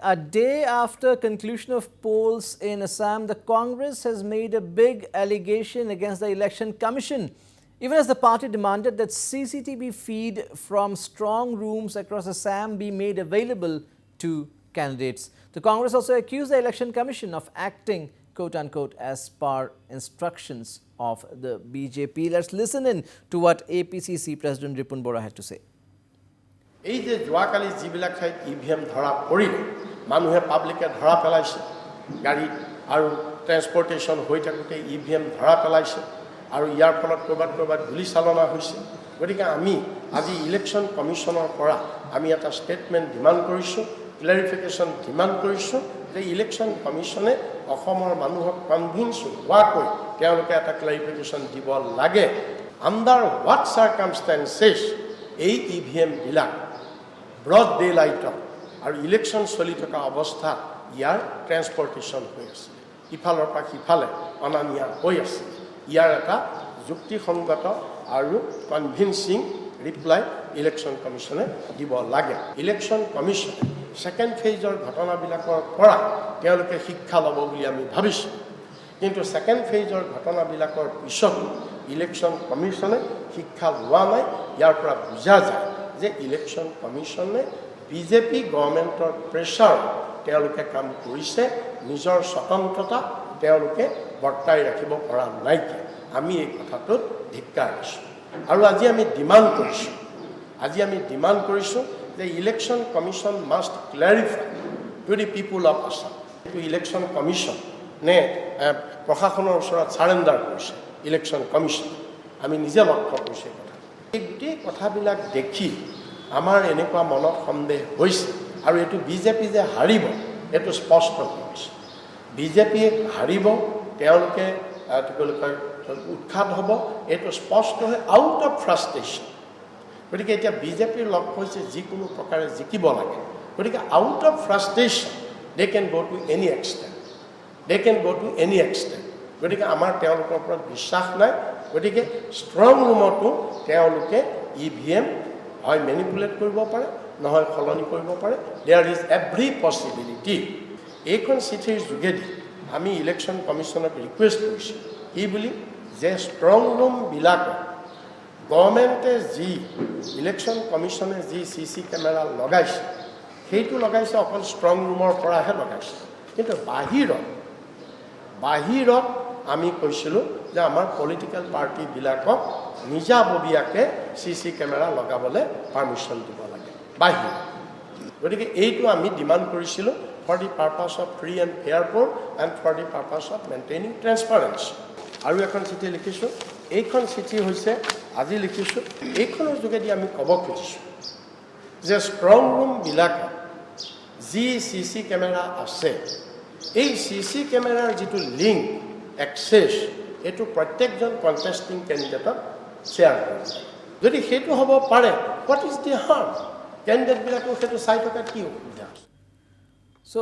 A day after conclusion of polls in Assam, the Congress has made a big allegation against the Election Commission, even as the party demanded that CCTV feed from strong rooms across Assam be made available to candidates. The Congress also accused the Election Commission of acting quote-unquote as per instructions of the BJP. Let's listen in to what APCC President Ripun Bora had to say. এই যে যোৱাকালি যিবিলাক ঠাইত EVM ধৰা পৰিলে মানুহে পাব্লিকে ধৰা পেলাইছে গাড়ী আৰু ট্ৰান্সপৰ্টেশ্যন হৈ থাকোঁতে EVM ধৰা পেলাইছে আৰু ইয়াৰ ফলত ক'ৰবাত গুলি চালনা হৈছে গতিকে আমি আজি ইলেকশ্যন কমিশ্যনৰ পৰা আমি এটা ষ্টেটমেণ্ট ডিমাণ্ড কৰিছোঁ ক্লেৰিফিকেশ্যন ডিমাণ্ড কৰিছোঁ যে ইলেকশ্যন কমিশ্যনে অসমৰ মানুহক কনভিন্স হোৱাকৈ তেওঁলোকে এটা ক্লেৰিফিকেশ্যন দিব লাগে আণ্ডাৰ হোৱাট চাৰ্কামষ্টেঞ্চেছ এই EVM বিলাক ব্ৰড ডে লাইটত আৰু ইলেকশ্যন চলি থকা অৱস্থাত ইয়াৰ ট্ৰান্সপৰ্টেশ্যন হৈ আছে ইফালৰ পৰা সিফালে অনা নিয়া হৈ আছে ইয়াৰ এটা যুক্তিসংগত আৰু কনভিন্সিং ৰিপ্লাই ইলেকশ্যন কমিশ্যনে দিব লাগে ইলেকশ্যন কমিশ্যন ছেকেণ্ড ফেজৰ ঘটনাবিলাকৰ পৰা তেওঁলোকে শিক্ষা ল'ব বুলি আমি ভাবিছোঁ কিন্তু ছেকেণ্ড ফেজৰ ঘটনাবিলাকৰ পিছত ইলেকশ্যন কমিশ্যনে শিক্ষা লোৱা নাই ইয়াৰ পৰা বুজা যায় যে ইলেকশ্যন কমিশ্যনে বিজেপি গভৰ্ণমেণ্টৰ প্ৰেছাৰ তেওঁলোকে কাম কৰিছে নিজৰ স্বতন্ত্ৰতা তেওঁলোকে বৰ্তাই ৰাখিব পৰা নাইকিয়া আমি এই কথাটোত ধিক্কাৰ দিছোঁ আৰু আজি আমি ডিমাণ্ড কৰিছোঁ যে election commission must clarify to the people of Assam এইটো ইলেকশ্যন কমিশ্যন নে প্ৰশাসনৰ ওচৰত চাৰেণ্ডাৰ কৰিছে ইলেকশ্যন কমিশ্যন আমি নিজে লক্ষ্য কৰিছোঁ কথা এই গোটেই কথাবিলাক দেখি আমাৰ এনেকুৱা মনত সন্দেহ হৈছে আৰু এইটো বিজেপি যে হাৰিব এইটো স্পষ্ট হৈ গৈছে বিজেপি হাৰিব তেওঁলোকে উৎখাত হ'ব এইটো স্পষ্ট হৈ আউট অফ ফ্ৰাষ্ট্ৰেশ্যন গতিকে এতিয়া বিজেপিৰ লক্ষ্য হৈছে যিকোনো প্ৰকাৰে জিকিব লাগে গতিকে আউট অফ ফ্ৰাষ্ট্ৰেশ্যন দে কেন গ' টু এনি এক্সটেণ্ট গতিকে আমাৰ তেওঁলোকৰ ওপৰত বিশ্বাস নাই গতিকে ষ্ট্ৰং ৰুমতো তেওঁলোকে EVM হয় মেনিপুলেট কৰিব পাৰে নহয় সলনি কৰিব পাৰে দেয়াৰ ইজ এভৰি পচিবিলিটি এইখন চিঠিৰ যোগেদি আমি ইলেকশ্যন কমিশ্যনক ৰিকুৱেষ্ট কৰিছোঁ কি বুলি যে ষ্ট্ৰং ৰুমবিলাকত গভৰ্ণমেণ্টে যি ইলেকশ্যন কমিশ্যনে যি CC কেমেৰা লগাইছে সেইটো লগাইছে অকল ষ্ট্ৰং ৰুমৰ পৰাহে লগাইছে কিন্তু বাহিৰত আমি কৈছিলোঁ যে আমাৰ পলিটিকেল পাৰ্টিবিলাকক নিজাববীয়াকৈ CC কেমেৰা লগাবলৈ পাৰ্মিশ্যন দিব লাগে বাহিৰত গতিকে এইটো আমি ডিমাণ্ড কৰিছিলোঁ for the purpose of free and fair vote and for the purpose of maintaining transparency আৰু এখন চিঠি লিখিছোঁ এইখন চিঠি হৈছে আজি লিখিছোঁ এইখনৰ যোগেদি আমি ক'ব খুজিছোঁ যে ষ্ট্ৰং ৰুমবিলাকত যি CC কেমেৰা আছে এই CC কেমেৰাৰ যিটো লিংক এক্সেছ এইটো প্ৰত্যেকজন কণ্টেষ্টিং কেণ্ডিডেটক শ্বেয়াৰ কৰিব যদি সেইটো হ'ব পাৰে হোৱাট ইজ দি হাৰ্ম কেণ্ডিডেটবিলাকক সেইটো চাই থকাত কি অসুবিধা So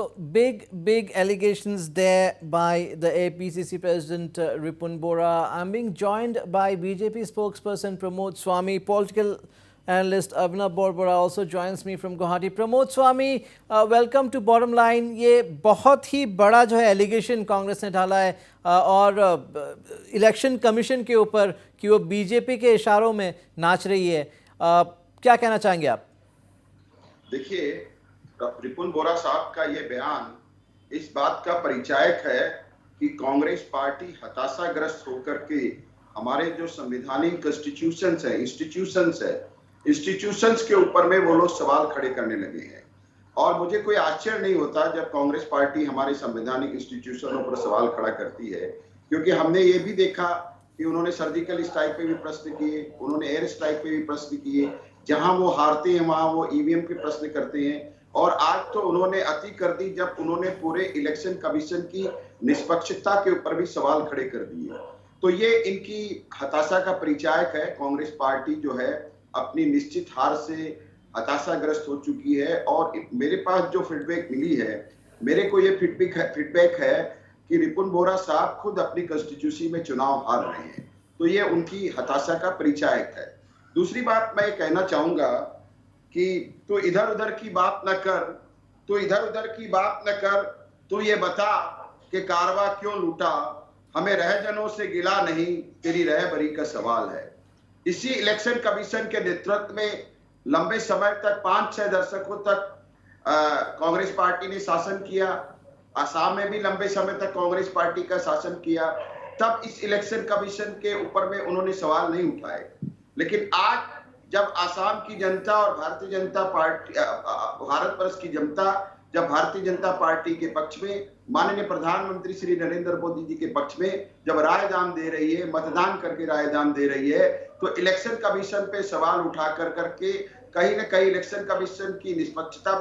big allegations there by the APCC President Ripun Bora. I'm being joined by BJP spokesperson Pramod Swami. Political analyst Avinav Borbora also joins me from Guwahati. Pramod Swami, welcome to Bottom Line. ये बहुत ही बड़ा जो है allegation Congress ने डाला है और election commission के ऊपर कि वो बीजेपी के इशारों में नाच रही है क्या कहना चाहेंगे आप? देखिए रिपुन बोरा साहब का ये बयान इस बात का परिचायक है कि कांग्रेस पार्टी हताशाग्रस्त होकर के हमारे जो संवैधानिक इंस्टीट्यूशंस के ऊपर में वो लोग सवाल खड़े करने लगे हैं और मुझे कोई आश्चर्य नहीं होता जब कांग्रेस पार्टी हमारे संवैधानिक इंस्टीट्यूशनों पर सवाल खड़ा करती है क्योंकि हमने ये भी देखा कि उन्होंने सर्जिकल स्ट्राइक पे भी प्रश्न किए उन्होंने एयर स्ट्राइक पे भी प्रश्न किए जहां वो हारते हैं वहां वो EVM के प्रश्न करते हैं और आज तो उन्होंने अति कर दी जब उन्होंने पूरे इलेक्शन कमीशन की निष्पक्षता के ऊपर भी सवाल खड़े कर दिए तो ये इनकी हताशा का परिचायक है कांग्रेस पार्टी जो है अपनी निश्चित हार से हताशाग्रस्त हो चुकी है और मेरे पास जो फीडबैक मिली है मेरे को ये फीडबैक है कि रिपुन बोरा साहब खुद अपनी कंस्टिट्यूंसी में चुनाव हार रहे हैं तो ये उनकी हताशा का परिचायक है दूसरी बात मैं कहना चाहूंगा कि तो इधर उधर की बात न कर तो इधर उधर की बात न कर, तू ये बता कि कारवा क्यों लूटा, हमें रहजनों से गिला नहीं, तेरी रहबरी का सवाल है। इसी इलेक्शन कमीशन के नेतृत्व में लंबे समय तक 5-6 दशकों तक कांग्रेस पार्टी ने शासन किया। असम में भी लंबे समय तक कांग्रेस पार्टी का शासन किया। तब इस इलेक्शन कमीशन के ऊपर में उन्होंने सवाल नहीं उठाए। लेकिन आज जब असम की जनता और भारतीय जनता पार्टी, भारतवर्ष की जनता जब भारतीय जनता पार्टी के पक्ष में, माननीय प्रधानमंत्री श्री नरेंद्र मोदी जी के पक्ष में जब राय दान दे रही है, मतदान करके राय दान दे रही है, तो इलेक्शन कमीशन पे सवाल उठा कर करके कहीं न कहीं इलेक्शन कमीशन की निष्पक्षता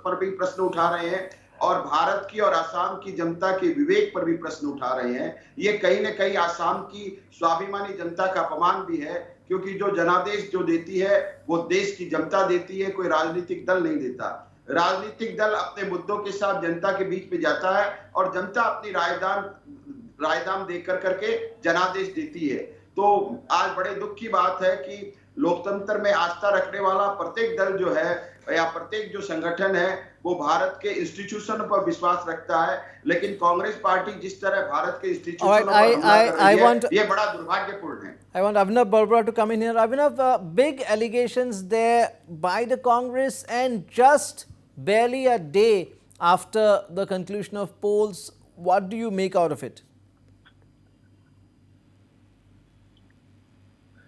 पर भी प्रश्न उठा रहे हैं और भारत की और असम की जनता के विवेक पर भी प्रश्न उठा रहे हैं। ये कहीं न कहीं असम की स्वाभिमानी जनता का अपमान भी है, क्योंकि जो जनादेश जो देती है वो देश की जनता देती है, कोई राजनीतिक दल नहीं देता। राजनीतिक दल अपने मुद्दों के साथ जनता के बीच में जाता है और जनता अपनी रायदान देकर करके जनादेश देती है। तो आज बड़े दुख की बात है कि लोकतंत्र में आस्था रखने वाला प्रत्येक दल जो है या प्रत्येक जो संगठन है वो भारत के इंस्टीट्यूशन पर विश्वास रखता है, लेकिन कांग्रेस पार्टी जिस तरह भारत के इंस्टीट्यूशनों पर हमला कर रही है, ये बड़ा दुर्भाग्यपूर्ण है। I want Abhinav Barbara to come in here. Abhinav, big allegations there by the Congress, and just barely a day after the conclusion of polls. What do you make out of it?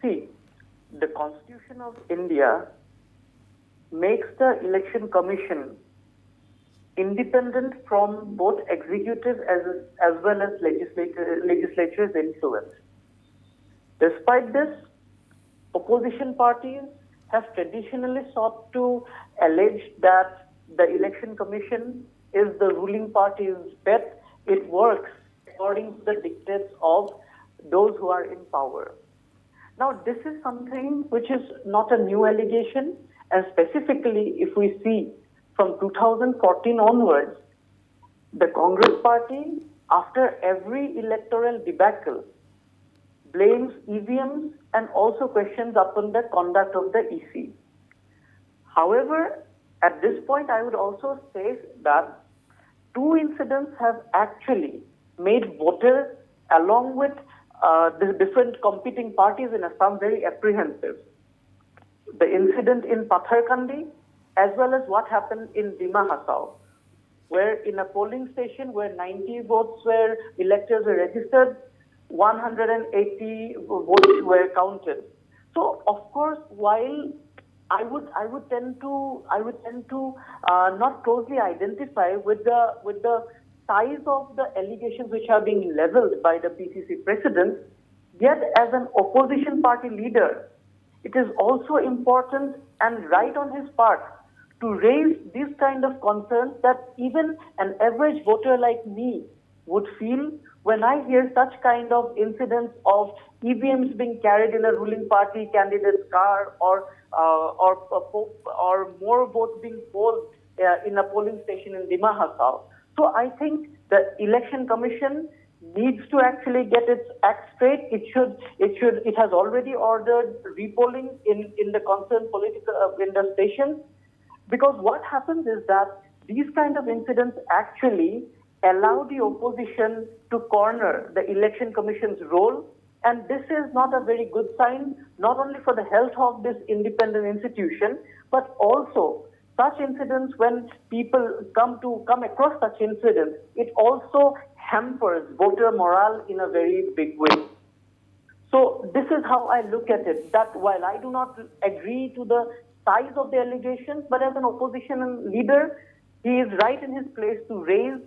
See, the Constitution of India makes the Election Commission independent from both executive as well as legislature's influence. Despite this, opposition parties have traditionally sought to allege that the Election Commission is the ruling party's pet. It works according to the dictates of those who are in power. Now, this is something which is not a new allegation, and specifically if we see from 2014 onwards, the Congress party, after every electoral debacle, blames EVMs and also questions upon the conduct of the EC. However, at this point, I would also say that two incidents have actually made voters, along with the different competing parties in Assam, very apprehensive. The incident in Patharkandi, as well as what happened in Dima Hasao, where in a polling station where 90 votes were, electors were registered, 180 votes were counted. So, of course, while I would tend to not closely identify with the size of the allegations which are being leveled by the PCC president, yet as an opposition party leader, it is also important and right on his part to raise these kind of concerns that even an average voter like me would feel when I hear such kind of incidents of EVMs being carried in a ruling party candidate's car, or more votes being polled in a polling station in Dima Hasao. So I think the Election Commission needs to actually get its act straight. It has already ordered repolling in the concerned political in the stations, because what happens is that these kind of incidents actually allow the opposition to corner the Election Commission's role, and this is not a very good sign, not only for the health of this independent institution, but also such incidents, when people come across such incidents, it also hampers voter morale in a very big way. So this is how I look at it, that while I do not agree to the size of the allegations, but as an opposition leader, he is right in his place to raise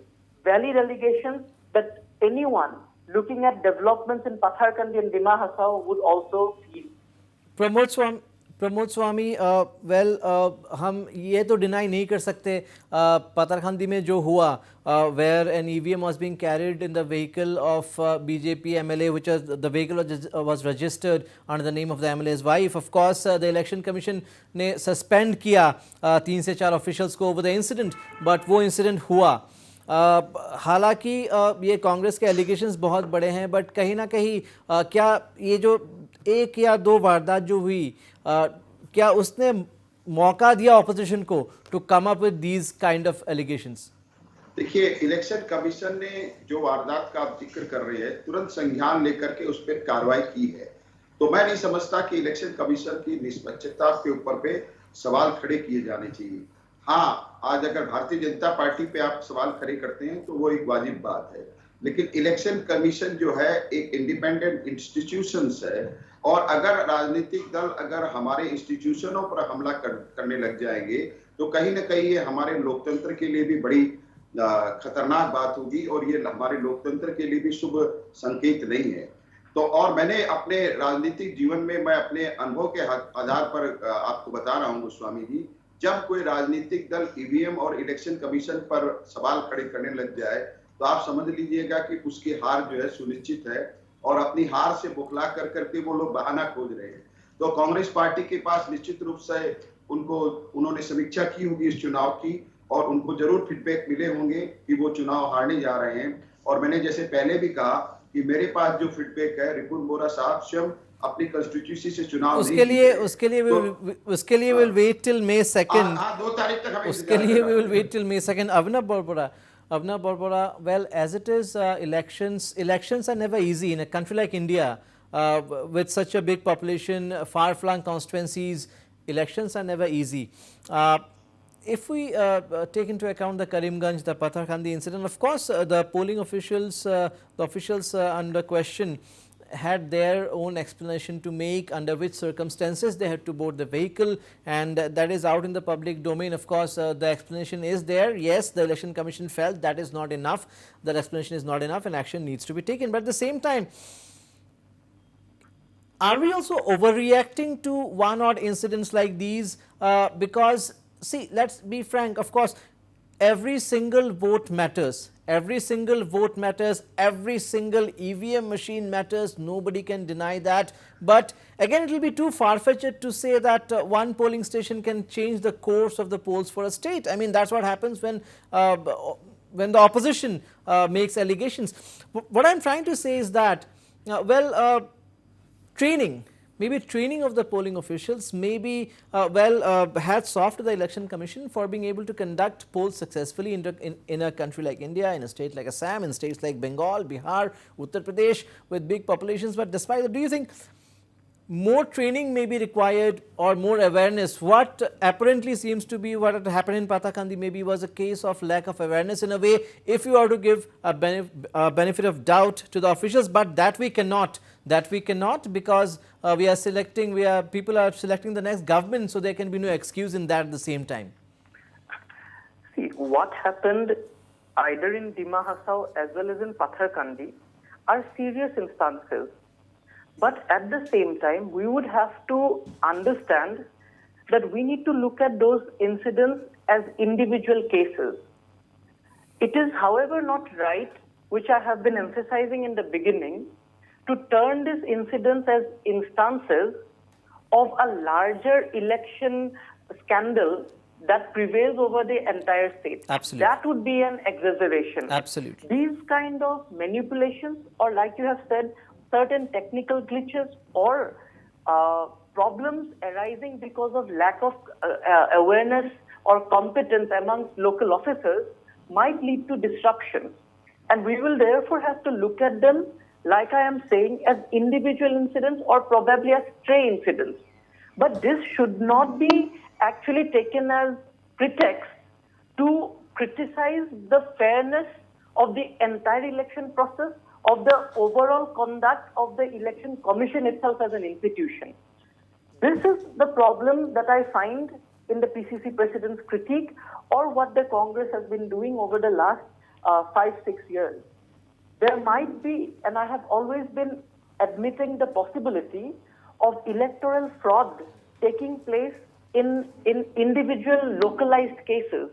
valid allegations that anyone looking at developments in Patharkandi and Dima Hasao would also feel. Pramod स्वामी, हम ये तो deny नहीं कर सकते पतारखंडी में जो हुआ, where an EVM was being carried in the vehicle of BJP MLA, which the vehicle was registered under the name of the MLA's wife. Of course, the Election Commission ने suspend किया 3 से 4 officials को over the incident, but वो incident हुआ. हालांकि ये कांग्रेस के allegations बहुत बड़े हैं, बट कहीं ना कहीं क्या ये जो 1 या 2 वारदात जो हुई, क्या उसने मौका दिया ऑपोजिशन को to come up with these kind of allegations? देखिए, इलेक्शन कमीशन ने जो वारदात का आप जिक्र कर रहे हैं, तुरंत संज्ञान लेकर के उस पर कार्रवाई की है। तो मैं नहीं समझता कि इलेक्शन कमीशन की निष्पक्षता के ऊपर पे सवाल खड़े किए जाने चाहिए। हाँ, आज अगर भारतीय जनता पार्टी पे आप सवाल खड़े करते हैं तो वो एक वाजिब बात है, लेकिन इलेक्शन कमीशन जो है एक इंडिपेंडेंट इंस्टीट्यूशन है, और अगर राजनीतिक दल अगर हमारे इंस्टीट्यूशनों पर हमला करने लग जाएंगे तो कहीं ना कहीं ये हमारे लोकतंत्र के लिए भी बड़ी खतरनाक बात होगी, और ये हमारे लोकतंत्र के लिए भी शुभ संकेत नहीं है। तो और मैंने अपने राजनीतिक जीवन में, मैं अपने अनुभव के आधार पर आपको बता रहा हूं गोस्वामी जी, जब कोई राजनीतिक दल ईवीएम और इलेक्शन कमीशन पर सवाल खड़े करने लग जाए तो आप समझ लीजिएगा कि उसकी हार जो है सुनिश्चित है, और अपनी हार से बुखला कर करके वो लोग बहाना खोज रहे हैं। तो कांग्रेस पार्टी के पास निश्चित रूप से उन्होंने समीक्षा की होगी इस चुनाव की, और उनको जरूर फीडबैक मिले होंगे कि वो चुनाव हारने जा रहे हैं। और मैंने जैसे पहले भी कहा कि मेरे पास जो फीडबैक है, रिपुन बोरा साहब स्वयं अपनी कंस्टिट्यूंसी से चुनाव उसके लिए will wait till May 2nd. 2 तारीख तक हमें उसके लिए we will wait till May 2nd. Avna Borbora, well, as it is, elections are never easy in a country like India, with such a big population, far-flung constituencies. Elections are never easy. If we take into account the Karimganj, the Patharkhandi incident, of course, the polling officials, under question, had their own explanation to make under which circumstances they had to board the vehicle, and that is out in the public domain. Of course, the explanation is there. Yes, the election commission felt that is not enough, that explanation is not enough, and action needs to be taken. But at the same time, are we also overreacting to one-odd incidents like these? Because, see, let's be frank, of course, every single vote matters. Every single vote matters, every single EVM machine matters, nobody can deny that. But again, it will be too far-fetched to say that one polling station can change the course of the polls for a state. I mean, that's what happens when the opposition makes allegations. What I'm trying to say is that, training, maybe training of the polling officials, maybe hats off to the election commission for being able to conduct polls successfully in a country like India, in a state like Assam, in states like Bengal, Bihar, Uttar Pradesh with big populations. But despite that, do you think more training may be required or more awareness? What apparently seems to be what had happened in Patharkhandi maybe was a case of lack of awareness in a way, if you are to give a benefit of doubt to the officials, but that we cannot. Because people are selecting the next government, so there can be no excuse in that at the same time. See, what happened either in Dima Hasao as well as in Patharkhandi are serious instances. But at the same time, we would have to understand that we need to look at those incidents as individual cases. It is, however, not right, which I have been emphasizing in the beginning, to turn these incidents as instances of a larger election scandal that prevails over the entire state. Absolutely. That would be an exaggeration. Absolutely. These kind of manipulations, or like you have said, certain technical glitches or problems arising because of lack of awareness or competence amongst local officers might lead to disruptions. And we will therefore have to look at them, like I am saying, as individual incidents or probably as stray incidents. But this should not be actually taken as pretext to criticize the fairness of the entire election process, of the overall conduct of the election commission itself as an institution. This is the problem that I find in the PCC president's critique, or what the Congress has been doing over the last 5-6 years. There might be, and I have always been admitting the possibility of electoral fraud taking place in individual localized cases.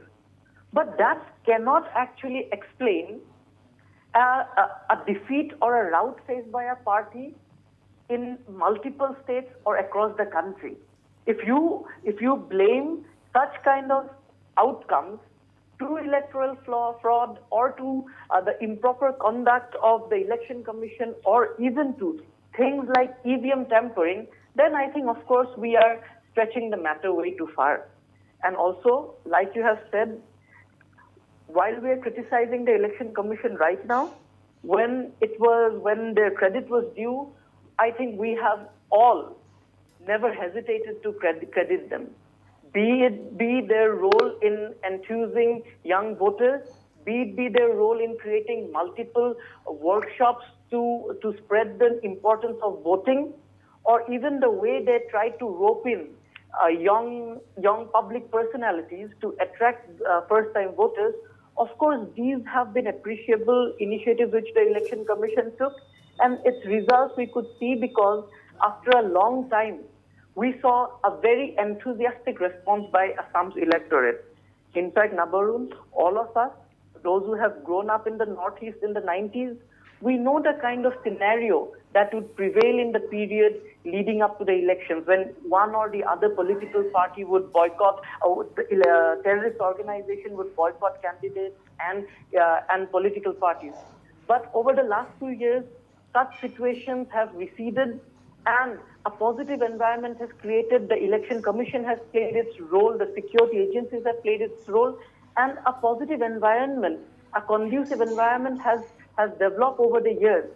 But that cannot actually explain a defeat or a rout faced by a party in multiple states or across the country. If you blame such kind of outcomes to electoral fraud or to the improper conduct of the election commission, or even to things like EVM tampering, then I think, of course, we are stretching the matter way too far. And also, like you have said, while we are criticizing the Election Commission right now, when their credit was due, I think we have all never hesitated to credit them. Be their role in enthusing young voters, be their role in creating multiple workshops to spread the importance of voting, or even the way they try to rope in young public personalities to attract first-time voters. Of course, these have been appreciable initiatives which the Election Commission took, and its results we could see because after a long time, we saw a very enthusiastic response by Assam's electorate. In fact, Nabarun, all of us, those who have grown up in the Northeast in the 90s, we know the kind of scenario that would prevail in the period leading up to the elections when one or the other political party would boycott, the terrorist organization would boycott candidates and political parties. But over the last 2 years, such situations have receded and a positive environment has created. The Election Commission has played its role, the security agencies have played its role, and a positive environment, a conducive environment has developed over the years.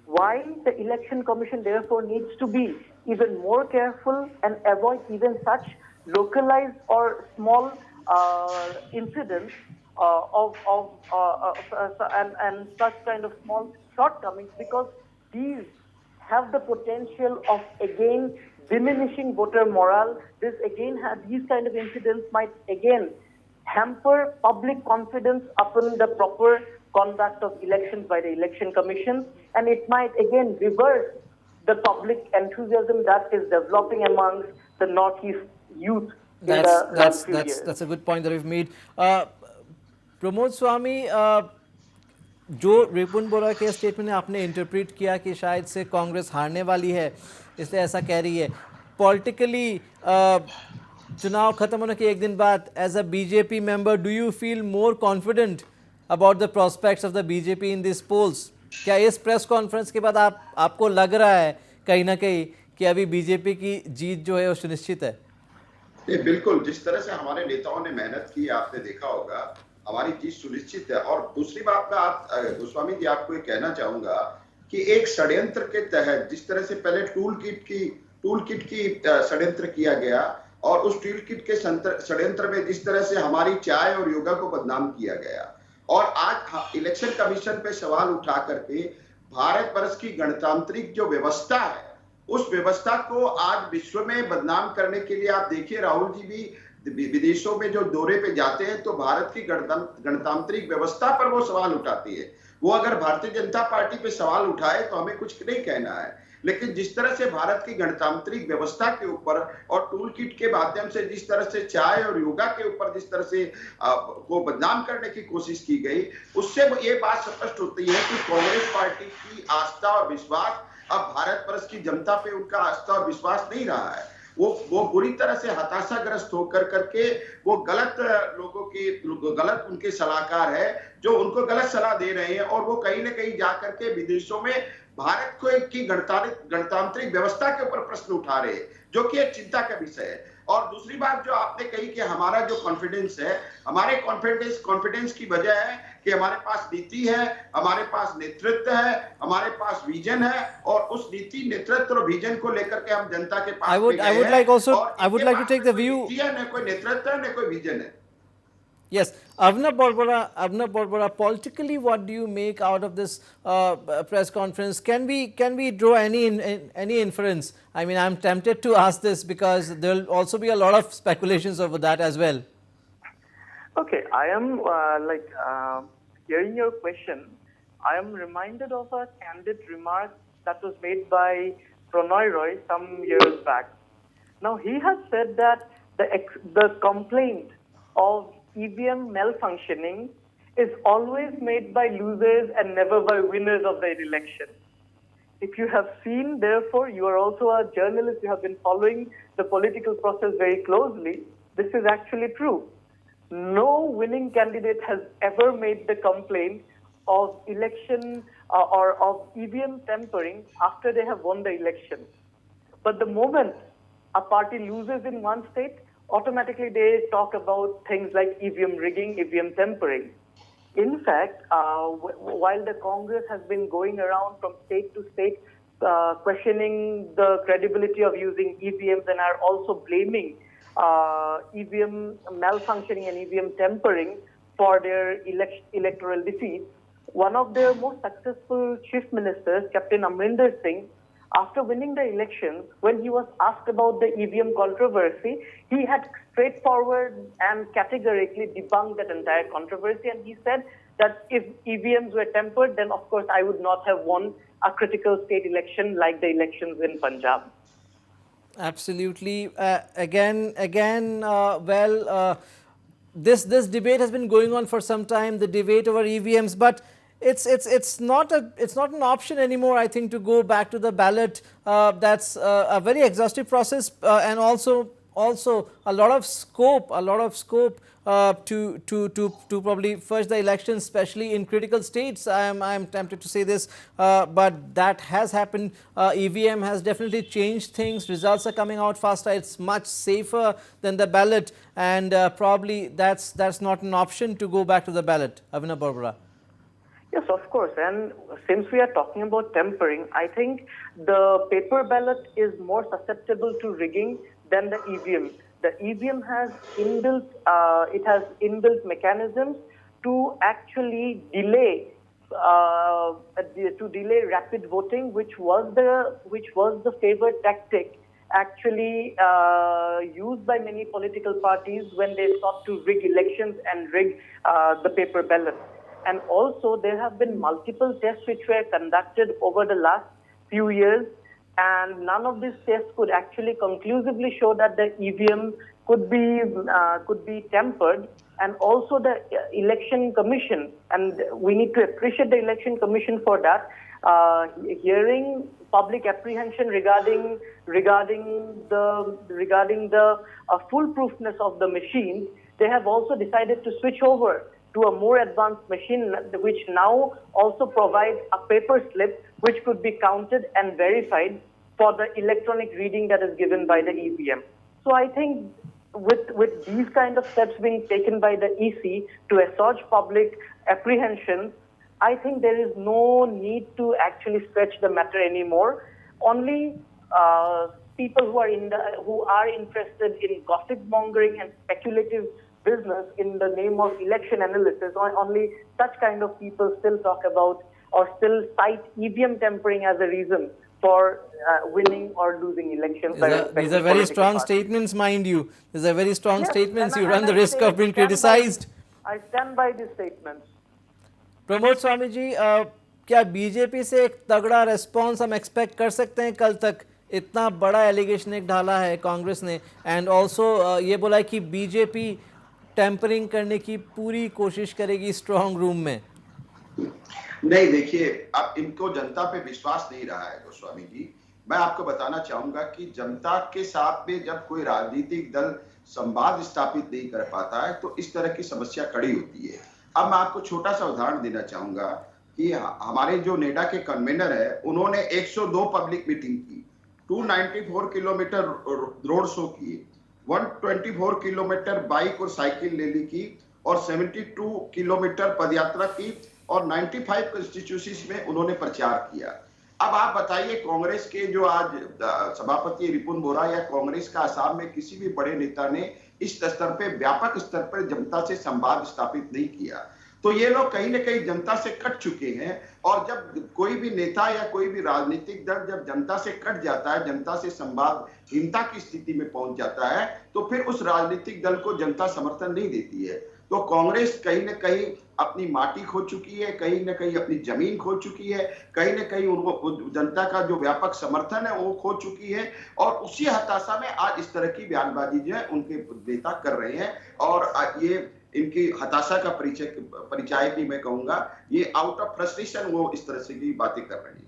Why the Election Commission therefore needs to be even more careful and avoid even such localized or small incidents and such kind of small shortcomings, because these have the potential of again diminishing voter morale. These kind of incidents might again hamper public confidence upon the proper conduct of elections by the Election Commission, and it might again reverse the public enthusiasm that is developing amongst the Northeast youth in the last few years. That's a good point that you've made. Pramod स्वामी, जो रिपुन बोरा के statement ने आपने interpret किया कि शायद से कांग्रेस हारने वाली है इसलिए ऐसा कह रही है, पॉलिटिकली चुनाव खत्म होने के एक दिन बाद as a BJP member do you feel more confident about the prospects of the BJP in this polls? क्या इस प्रेस कॉन्फ्रेंस के बाद आपको लग रहा है कहीं ना कहीं कि अभी बीजेपी की जीत जो है वो सुनिश्चित है? बिल्कुल, जिस तरह से हमारे नेताओं ने मेहनत की आपने देखा होगा, हमारी जीत सुनिश्चित है। और दूसरी बात मैं गोस्वामी जी आपको ये कहना चाहूंगा कि एक षड्यंत्र के तहत जिस तरह से पहले टूल किट की षड्यंत्र किया गया और उस टूल किट के षड्यंत्र में जिस तरह से हमारी चाय और योगा को बदनाम किया गया और आज इलेक्शन कमीशन पे सवाल उठा करके भारत वर्ष की गणतांत्रिक जो व्यवस्था है उस व्यवस्था को आज विश्व में बदनाम करने के लिए आप देखिए राहुल जी भी विदेशों में जो दौरे पे जाते हैं तो भारत की गणतांत्रिक व्यवस्था पर वो सवाल उठाती है। वो अगर भारतीय जनता पार्टी पे सवाल उठाए तो हमें कुछ नहीं कहना है, लेकिन जिस तरह से भारत की गणतांत्रिक व्यवस्था के ऊपर और टूल किट के माध्यम से जिस तरह से चाय और योगा के ऊपर जिस तरह से को बदनाम करने की कोशिश की गई, उससे ये बात स्पष्ट होती है कि कांग्रेस पार्टी की आस्था और विश्वास अब भारत वर्ष की जनता पे उनका आस्था और विश्वास नहीं रहा है। वो बुरी तरह से हताशाग्रस्त होकर करके वो गलत लोगों की गलत उनके सलाहकार है जो उनको गलत सलाह दे रहे हैं और वो कहीं ना कहीं जाकर के विदेशों में भारत को की गणतांत्रिक व्यवस्था के ऊपर प्रश्न उठा रहे हैं, जो कि एक चिंता का विषय है। और दूसरी बात जो आपने कही कि हमारा जो कॉन्फिडेंस है, हमारे कॉन्फिडेंस की वजह है कि हमारे पास नीति है, हमारे पास नेतृत्व है, हमारे पास विजन है और उस नीति नेतृत्व और विजन को लेकर के हम जनता के पास I would like to take the view. न कोई नेतृत्व है न कोई विजन है। Yes, Arnab Borbora, politically, what do you make out of this press conference? Can we draw any inference? I mean, I'm tempted to ask this because there will also be a lot of speculations over that as well. Okay, I am hearing your question. I am reminded of a candid remark that was made by Prannoy Roy some years back. Now, he has said that the complaint of EVM malfunctioning is always made by losers and never by winners of the election. If you have seen, therefore, you are also a journalist, you have been following the political process very closely, this is actually true. No winning candidate has ever made the complaint of election or of EVM tampering after they have won the election. But the moment a party loses in one state, automatically they talk about things like EVM rigging, EVM tampering. In fact, while the Congress has been going around from state to state questioning the credibility of using EVMs and are also blaming EVM malfunctioning and EVM tampering for their electoral defeat, one of their most successful chief ministers, Captain Amrinder Singh, after winning the election, when he was asked about the EVM controversy, he had straightforward and categorically debunked that entire controversy, and he said that if EVMs were tempered, then of course I would not have won a critical state election like the elections in Punjab. Absolutely. This debate has been going on for some time, the debate over EVMs, but it's not an option anymore, I think, to go back to the ballot. That's a very exhaustive process, and also a lot of scope to probably fudge the elections, especially in critical states. I'm tempted to say this, but that has happened. EVM has definitely changed things. Results are coming out faster. It's much safer than the ballot, and probably that's not an option to go back to the ballot. Abhinav Barbara. Yes, of course. And since we are talking about tampering, I think the paper ballot is more susceptible to rigging than the EVM. The EVM has inbuilt mechanisms to actually delay rapid voting, which was the favored tactic actually used by many political parties when they sought to rig elections and rig the paper ballot. And also, there have been multiple tests which were conducted over the last few years, and none of these tests could actually conclusively show that the EVM could be tempered. And also, the Election Commission, and we need to appreciate the Election Commission for that, hearing public apprehension regarding the foolproofness of the machine, they have also decided to switch over to a more advanced machine, which now also provides a paper slip which could be counted and verified for the electronic reading that is given by the EVM. So I think with these kind of steps being taken by the EC to assuage public apprehension, I think there is no need to actually stretch the matter anymore. Only people who are interested in gossip mongering and speculative business in the name of election analysis, only such kind of people still talk about or still cite EVM tampering as a reason for winning or losing elections. These are very strong statements, mind you. These are very strong statements. You run the risk of being criticized. I stand by these statements. Pramod Swami ji, क्या BJP से एक तगड़ा response हम expect कर सकते हैं कल तक? इतना बड़ा एलिगेशन एक ढाला है कांग्रेस ने, एंड ऑल्सो ये बोला है कि बीजेपी टेम्परिंग करने की पूरी कोशिश करेगी स्ट्रांग रूम में. नहीं, देखिए, अब इनको जनता पे विश्वास नहीं रहा है गोस्वामी जी. मैं आपको बताना चाहूंगा कि जनता के साथ में जब कोई राजनीतिक दल संवाद स्थापित नहीं कर पाता है तो इस तरह की समस्या खड़ी होती है. अब मैं आपको छोटा सा उदाहरण देना चाहूंगा कि हमारे जो नेडा के कन्वेनर है, उन्होंने 102 पब्लिक मीटिंग की, 294 किलोमीटर रोड शो किए, 124 किलोमीटर बाइक और साइकिल रैली की और 72 किलोमीटर पदयात्रा की और 95 कंस्टिट्यूएंसीज में उन्होंने प्रचार किया. अब आप बताइए, कांग्रेस के जो आज सभापति रिपुन बोरा या कांग्रेस का असम में किसी भी बड़े नेता ने इस स्तर पे व्यापक स्तर पर जनता से संवाद स्थापित नहीं किया. तो ये लोग कहीं ना कहीं जनता से कट चुके हैं. और जब कोई भी नेता या कोई भी राजनीतिक दल जब जनता से कट जाता है, जनता से संवादहीनता की स्थिति में पहुंच जाता है, तो फिर उस राजनीतिक दल को जनता समर्थन नहीं देती है. तो कांग्रेस कहीं ना कहीं अपनी माटी खो चुकी है, कहीं ना कहीं अपनी जमीन खो चुकी है, कहीं ना कहीं उनको जनता का जो व्यापक समर्थन है वो खो चुकी है. और उसी हताशा में आज इस तरह की बयानबाजी जो है उनके नेता कर रहे हैं. और ये इनकी हताशा का परिचय भी मैं कहूंगा, ये आउट ऑफ फ्रस्ट्रेशन वो इस तरह से की बातें कर रहे हैं.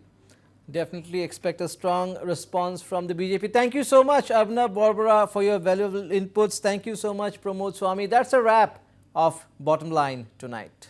Definitely expect a strong response from the BJP. Thank you so much, Abhinav Barbara, for your valuable inputs. Thank you so much, Pramod Swami. That's a wrap of Bottom Line tonight.